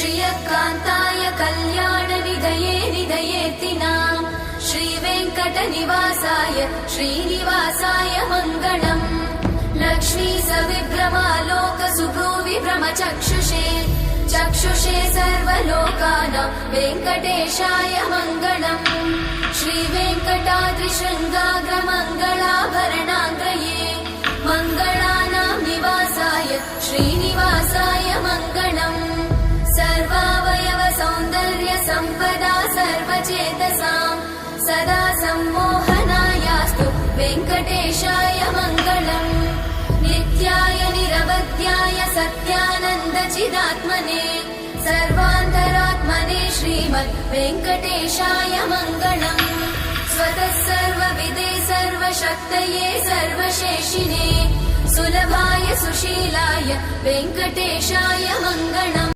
श्रियकान्ताय कल्याणनिधये निधयेऽर्तिनाम् श्रीवेङ्कटनिवासाय श्रीनिवासाय मङ्गलम् लक्ष्मी सविभ्रमालोकसुभ्रूविभ्रमचक्षुषे चक्षुषे सर्वलोकानां वेङ्कटेशाय मङ्गलम् श्रीवेङ्कटाद्रिशृङ्गाग्रमङ्गलाभरणाङ्गये मङ्गलानां निवासाय श्रीनिवासाय मङ्गलम् सर्वावयव सौन्दर्य सम्पदा सर्वचेतसां सदा सम्मोहनायास्तु वेङ्कटेशाय मङ्गलम् नित्याय निरवध्याय सत्यानन्दचिदात्मने सर्वान्तरात्मने श्रीमद् वेङ्कटेशाय मङ्गलम् स्वतः सर्वविदे सर्वशक्तये सर्वशेषिने सुलभाय सुशीलाय वेङ्कटेशाय मङ्गलम्।